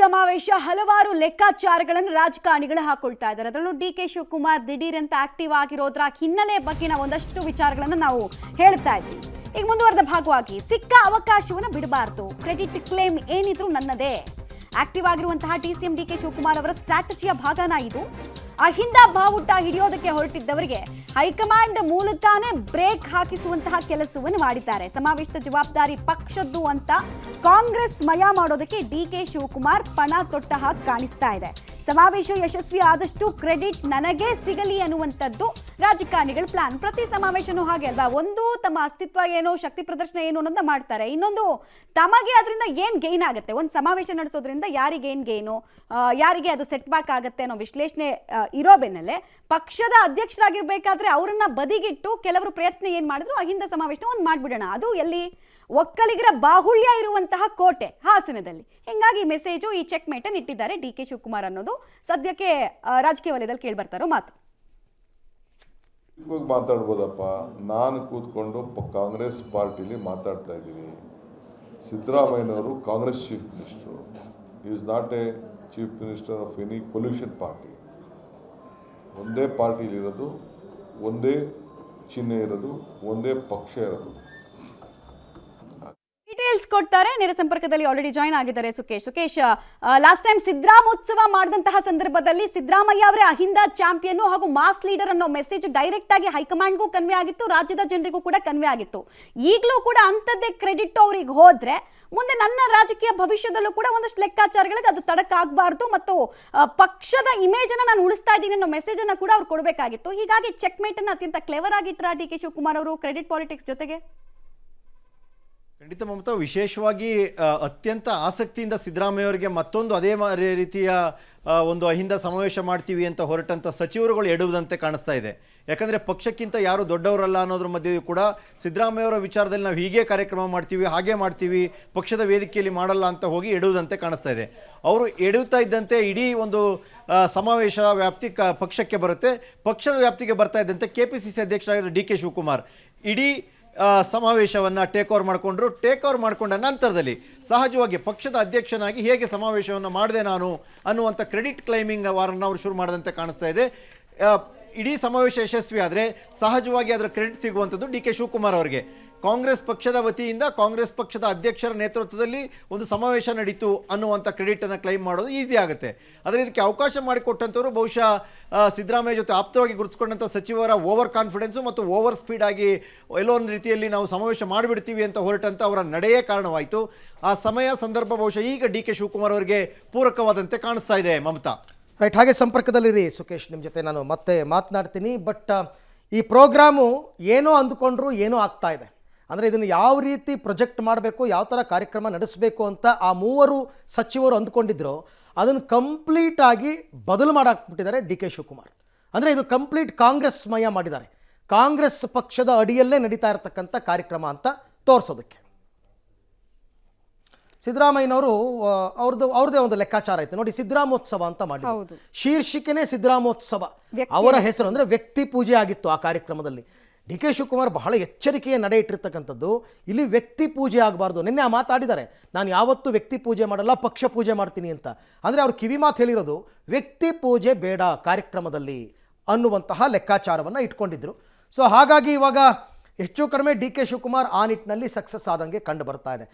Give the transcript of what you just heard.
ಸಮಾವೇಶ ಹಲವಾರು ಲೆಕ್ಕಾಚಾರಗಳನ್ನು ರಾಜಕಾರಣಿಗಳು ಹಾಕೊಳ್ತಾ ಇದ್ದಾರೆ. ಅದರಲ್ಲೂ ಡಿ.ಕೆ. ಶಿವಕುಮಾರ್ ದಿಢೀರ್ ಅಂತ ಆಕ್ಟಿವ್ ಆಗಿರೋದ್ರ ಹಿನ್ನೆಲೆ ಬಗ್ಗೆ ನಾವು ಒಂದಷ್ಟು ವಿಚಾರಗಳನ್ನು ನಾವು ಹೇಳ್ತಾ ಇದ್ವಿ. ಈಗ ಮುಂದುವರೆದ ಭಾಗವಾಗಿ ಸಿಕ್ಕ ಅವಕಾಶವನ್ನು ಬಿಡಬಾರದು, ಕ್ರೆಡಿಟ್ ಕ್ಲೇಮ್ ಏನಿದ್ರು ನನ್ನದೇ. ಆಕ್ಟಿವ್ ಆಗಿರುವಂತಹ ಡಿಸಿಎಂ ಡಿ.ಕೆ. ಶಿವಕುಮಾರ್ ಅವರ ಸ್ಟ್ರಾಟಜಿಯ ಭಾಗನ ಇದು. ಅಹಿಂದ ಬಾವುಟ ಹಿಡಿಯೋದಕ್ಕೆ ಹೊರಟಿದ್ದವರಿಗೆ ಹೈಕಮಾಂಡ್ ಮೂಲಕನೇ ಬ್ರೇಕ್ ಹಾಕಿಸುವಂತಹ ಕೆಲಸವನ್ನು ಮಾಡಿದ್ದಾರೆ. ಸಮಾವೇಶದ ಜವಾಬ್ದಾರಿ ಪಕ್ಷದ್ದು ಅಂತ ಕಾಂಗ್ರೆಸ್ ಮಯ ಮಾಡೋದಕ್ಕೆ ಡಿ.ಕೆ. ಶಿವಕುಮಾರ್ ಪಣ ತೊಟ್ಟ ಹಾಗೆ ಕಾಣಿಸ್ತಾ ಇದೆ. ಸಮಾವೇಶ ಯಶಸ್ವಿ ಆದಷ್ಟು ಕ್ರೆಡಿಟ್ ನನಗೇ ಸಿಗಲಿ ಅನ್ನುವಂಥದ್ದು ರಾಜಕಾರಣಿಗಳ ಪ್ಲಾನ್. ಪ್ರತಿ ಸಮಾವೇಶನೂ ಹಾಗೆ ಅಲ್ವಾ, ಒಂದು ತಮ್ಮ ಅಸ್ತಿತ್ವ ಏನು, ಶಕ್ತಿ ಪ್ರದರ್ಶನ ಏನು ಅನ್ನೋದನ್ನ ಮಾಡ್ತಾರೆ, ಇನ್ನೊಂದು ತಮಗೆ ಅದರಿಂದ ಏನು ಗೇನ್ ಆಗುತ್ತೆ, ಒಂದು ಸಮಾವೇಶ ನಡೆಸೋದ್ರಿಂದ ಯಾರಿಗೆ ಏನು ಗೇನು, ಯಾರಿಗೆ ಅದು ಸೆಟ್ ಬ್ಯಾಕ್ ಆಗುತ್ತೆ ಅನ್ನೋ ವಿಶ್ಲೇಷಣೆ ಇರೋ ಬೆನ್ನಲ್ಲೇ ಪಕ್ಷದ ಅಧ್ಯಕ್ಷರಾಗಿರ್ಬೇಕಾದ್ರೆ ಅವರನ್ನ ಬದಿಗಿಟ್ಟು ಕೆಲವರು ಪ್ರಯತ್ನ ಏನು ಮಾಡಿದ್ರು, ಅಹಿಂದ ಸಮಾವೇಶನ ಒಂದು ಮಾಡಿಬಿಡೋಣ, ಅದು ಎಲ್ಲಿ ಒಕ್ಕಲಿಗರ ಬಾಹುಳ್ಯ ಇರುವಂತಹ ಕೋಟೆ ಹಾಸನದಲ್ಲಿ. ಹಿಂಗಾಗಿ ಮೆಸೇಜು ಈ ಚೆಕ್ ಮೇಟನ್ನು ಇಟ್ಟಿದ್ದಾರೆ ಡಿ.ಕೆ. ಶಿವಕುಮಾರ್ ಅನ್ನೋದು ಸದ್ಯಕ್ಕೆ ರಾಜಕೀಯ ವಲಯದಲ್ಲಿ ಕೇಳಿ ಬರ್ತಾರೋ ಮಾತು. ಮಾತಾಡ್ಬೋದಪ್ಪ, ನಾನು ಕೂತ್ಕೊಂಡು ಕಾಂಗ್ರೆಸ್ ಪಾರ್ಟಿಲಿ ಮಾತಾಡ್ತಾ ಇದ್ದೀನಿ. ಸಿದ್ದರಾಮಯ್ಯನವರು Congress chief minister, is not A chief minister of any pollution party. ಒಂದೇ ಪಾರ್ಟಿಲಿರೋದು, ಒಂದೇ ಚಿಹ್ನೆ ಇರೋದು, ಒಂದೇ ಪಕ್ಷ ಇರೋದು. ಡೀಟೇಲ್ಸ್ ಕೊಡ್ತಾರೆ. ನೇರ ಸಂಪರ್ಕದಲ್ಲಿ ಆಲ್ರೆಡಿ ಜಾಯ್ನ್ ಆಗಿದ್ದಾರೆ ಸುಕೇಶ್. ಲಾಸ್ಟ್ ಟೈಮ್ ಸಿದ್ದರಾಮೋತ್ಸವ ಮಾಡಿದಂತಹ ಸಂದರ್ಭದಲ್ಲಿ ಸಿದ್ದರಾಮಯ್ಯ ಅವರೇ ಅಹಿಂದ ಚಾಂಪಿಯನ್ ಹಾಗೂ ಮಾಸ್ ಲೀಡರ್ ಅನ್ನೋ ಮೆಸೇಜ್ ಡೈರೆಕ್ಟ್ ಆಗಿ ಹೈಕಮಾಂಡ್ಗೂ ಕನ್ವೆ ಆಗಿತ್ತು, ರಾಜ್ಯದ ಜನರಿಗೂ ಕೂಡ ಕನ್ವೆ ಆಗಿತ್ತು. ಈಗಲೂ ಕೂಡ ಅಂಥದ್ದೇ ಕ್ರೆಡಿಟ್ ಅವ್ರಿಗೆ ಹೋದ್ರೆ ಮುಂದೆ ನನ್ನ ರಾಜಕೀಯ ಭವಿಷ್ಯದಲ್ಲೂ ಕೂಡ ಒಂದಷ್ಟು ಲೆಕ್ಕಾಚಾರಗಳಿಗೆ ಅದು ತಡಕ್ಕಾಗಬಾರ್ದು ಮತ್ತು ಪಕ್ಷದ ಇಮೇಜ್ ಅನ್ನ ನಾನು ಉಳಿಸ್ತಾ ಇದ್ದೀನಿ ಅನ್ನೋ ಮೆಸೇಜ್ ಅನ್ನ ಕೂಡ ಅವ್ರು ಕೊಡಬೇಕಾಗಿತ್ತು. ಹೀಗಾಗಿ ಚೆಕ್ ಮೇಟ್ ಅನ್ನ ಅತ್ಯಂತ ಕ್ಲೆವರ್ ಆಗಿಟ್ರ ಡಿ.ಕೆ. ಶಿವಕುಮಾರ್ ಅವರು ಕ್ರೆಡಿಟ್ ಪಾಲಿಟಿಕ್ಸ್ ಜೊತೆಗೆ. ಖಂಡಿತ ಮಮತಾ, ವಿಶೇಷವಾಗಿ ಅತ್ಯಂತ ಆಸಕ್ತಿಯಿಂದ ಸಿದ್ದರಾಮಯ್ಯ ಅವರಿಗೆ ಮತ್ತೊಂದು ಅದೇ ರೀತಿಯ ಒಂದು ಅಹಿಂದ ಸಮಾವೇಶ ಮಾಡ್ತೀವಿ ಅಂತ ಹೊರಟಂಥ ಸಚಿವರುಗಳು ಎಡುವುದಂತೆ ಕಾಣಿಸ್ತಾ ಇದೆ. ಯಾಕಂದರೆ ಪಕ್ಷಕ್ಕಿಂತ ಯಾರು ದೊಡ್ಡವರಲ್ಲ ಅನ್ನೋದ್ರ ಮಧ್ಯೆಯೂ ಕೂಡ ಸಿದ್ದರಾಮಯ್ಯವರ ವಿಚಾರದಲ್ಲಿ ನಾವು ಹೀಗೆ ಕಾರ್ಯಕ್ರಮ ಮಾಡ್ತೀವಿ, ಹಾಗೆ ಮಾಡ್ತೀವಿ, ಪಕ್ಷದ ವೇದಿಕೆಯಲ್ಲಿ ಮಾಡಲ್ಲ ಅಂತ ಹೋಗಿ ಎಡುವುದಂತೆ ಕಾಣಿಸ್ತಾ ಇದೆ. ಅವರು ಎಡುತ್ತಾ ಇದ್ದಂತೆ ಇಡೀ ಒಂದು ಸಮಾವೇಶ ವ್ಯಾಪ್ತಿ ಪಕ್ಷಕ್ಕೆ ಬರುತ್ತೆ. ಪಕ್ಷದ ವ್ಯಾಪ್ತಿಗೆ ಬರ್ತಾ ಇದ್ದಂತೆ KPCC ಅಧ್ಯಕ್ಷರಾಗಿರೋ ಡಿ.ಕೆ. ಶಿವಕುಮಾರ್ ಇಡೀ ಸಮಾವೇಶವನ್ನು ಟೇಕ್ ಓವರ್ ಮಾಡಿಕೊಂಡ ನಂತರದಲ್ಲಿ ಸಹಜವಾಗಿ ಪಕ್ಷದ ಅಧ್ಯಕ್ಷನಾಗಿ ಹೇಗೆ ಸಮಾವೇಶವನ್ನು ಮಾಡಿದೆ ನಾನು ಅನ್ನುವಂಥ ಕ್ರೆಡಿಟ್ ಕ್ಲೈಮಿಂಗ್ ವಾರನ್ನು ಅವರು ಶುರು ಮಾಡಿದಂತೆ ಕಾಣಿಸ್ತಾ ಇದೆ. ಇಡೀ ಸಮಾವೇಶ ಯಶಸ್ವಿ ಆದರೆ ಸಹಜವಾಗಿ ಅದರ ಕ್ರೆಡಿಟ್ ಸಿಗುವಂಥದ್ದು ಡಿ.ಕೆ. ಶಿವಕುಮಾರ್ ಅವರಿಗೆ. ಕಾಂಗ್ರೆಸ್ ಪಕ್ಷದ ವತಿಯಿಂದ ಕಾಂಗ್ರೆಸ್ ಪಕ್ಷದ ಅಧ್ಯಕ್ಷರ ನೇತೃತ್ವದಲ್ಲಿ ಒಂದು ಸಮಾವೇಶ ನಡೀತು ಅನ್ನುವಂಥ ಕ್ರೆಡಿಟನ್ನು ಕ್ಲೈಮ್ ಮಾಡೋದು ಈಸಿ ಆಗುತ್ತೆ. ಆದರೆ ಇದಕ್ಕೆ ಅವಕಾಶ ಮಾಡಿಕೊಟ್ಟಂಥವರು ಬಹುಶಃ ಸಿದ್ದರಾಮಯ್ಯ ಜೊತೆ ಆಪ್ತವಾಗಿ ಗುರುತಿಸ್ಕೊಂಡಂಥ ಸಚಿವರ ಓವರ್ ಕಾನ್ಫಿಡೆನ್ಸು ಮತ್ತು ಓವರ್ ಸ್ಪೀಡ್ ಆಗಿ ಎಲ್ಲೋ ಒಂದು ರೀತಿಯಲ್ಲಿ ನಾವು ಸಮಾವೇಶ ಮಾಡಿಬಿಡ್ತೀವಿ ಅಂತ ಹೊರಟಂಥ ಅವರ ನಡೆಯೇ ಕಾರಣವಾಯಿತು. ಆ ಸಮಯ ಸಂದರ್ಭ ಬಹುಶಃ ಈಗ ಡಿ.ಕೆ. ಶಿವಕುಮಾರ್ ಅವರಿಗೆ ಪೂರಕವಾದಂತೆ ಕಾಣಿಸ್ತಾ ಇದೆ. ಮಮತಾ ರೈಟ್, ಹಾಗೆ ಸಂಪರ್ಕದಲ್ಲಿರಿ ಸುಕೇಶ್, ನಿಮ್ಮ ಜೊತೆ ನಾನು ಮತ್ತೆ ಮಾತನಾಡ್ತೀನಿ. ಬಟ್ ಈ ಪ್ರೋಗ್ರಾಮು ಏನೋ ಅಂದುಕೊಂಡ್ರು ಏನೋ ಆಗ್ತಾ ಇದೆ. ಅಂದರೆ ಇದನ್ನು ಯಾವ ರೀತಿ ಪ್ರೊಜೆಕ್ಟ್ ಮಾಡಬೇಕು, ಯಾವ ಥರ ಕಾರ್ಯಕ್ರಮ ನಡೆಸಬೇಕು ಅಂತ ಆ ಮೂವರು ಸಚಿವರು ಅಂದ್ಕೊಂಡಿದ್ರು, ಅದನ್ನು ಕಂಪ್ಲೀಟಾಗಿ ಬದಲು ಮಾಡಾಕ್ಬಿಟ್ಟಿದ್ದಾರೆ ಡಿ.ಕೆ. ಶಿವಕುಮಾರ್. ಅಂದರೆ ಇದು ಕಂಪ್ಲೀಟ್ ಕಾಂಗ್ರೆಸ್ ಮಯ ಮಾಡಿದ್ದಾರೆ. ಕಾಂಗ್ರೆಸ್ ಪಕ್ಷದ ಅಡಿಯಲ್ಲೇ ನಡೀತಾ ಇರತಕ್ಕಂಥ ಕಾರ್ಯಕ್ರಮ ಅಂತ ತೋರಿಸೋದಕ್ಕೆ ಸಿದ್ದರಾಮಯ್ಯನವರು ಅವ್ರದ್ದೇ ಒಂದು ಲೆಕ್ಕಾಚಾರ ಐತೆ ನೋಡಿ. ಸಿದ್ದರಾಮೋತ್ಸವ ಅಂತ ಮಾಡಿದ್ರು, ಶೀರ್ಷಿಕೆನೇ ಸಿದ್ದರಾಮೋತ್ಸವ. ಅವರ ಹೆಸರು ಅಂದರೆ ವ್ಯಕ್ತಿ ಪೂಜೆ ಆಗಿತ್ತು ಆ ಕಾರ್ಯಕ್ರಮದಲ್ಲಿ. ಡಿ.ಕೆ. ಶಿವಕುಮಾರ್ ಬಹಳ ಎಚ್ಚರಿಕೆಯ ನಡೆ ಇಟ್ಟಿರ್ತಕ್ಕಂಥದ್ದು, ಇಲ್ಲಿ ವ್ಯಕ್ತಿ ಪೂಜೆ ಆಗಬಾರ್ದು. ನಿನ್ನೆ ಮಾತಾಡಿದ್ದಾರೆ, ನಾನು ಯಾವತ್ತೂ ವ್ಯಕ್ತಿ ಪೂಜೆ ಮಾಡಲ್ಲ, ಪಕ್ಷ ಪೂಜೆ ಮಾಡ್ತೀನಿ ಅಂತ. ಅಂದರೆ ಅವ್ರು ಕಿವಿ ಮಾತು ಹೇಳಿರೋದು ವ್ಯಕ್ತಿ ಪೂಜೆ ಬೇಡ ಕಾರ್ಯಕ್ರಮದಲ್ಲಿ ಅನ್ನುವಂತಹ ಲೆಕ್ಕಾಚಾರವನ್ನು ಇಟ್ಕೊಂಡಿದ್ರು. ಸೊ ಹಾಗಾಗಿ ಇವಾಗ ಹೆಚ್ಚು ಕಡಿಮೆ ಡಿ.ಕೆ. ಶಿವಕುಮಾರ್ ಆ ನಿಟ್ಟಿನಲ್ಲಿ ಸಕ್ಸಸ್ ಆದಂಗೆ ಕಂಡು ಬರ್ತಾ ಇದೆ.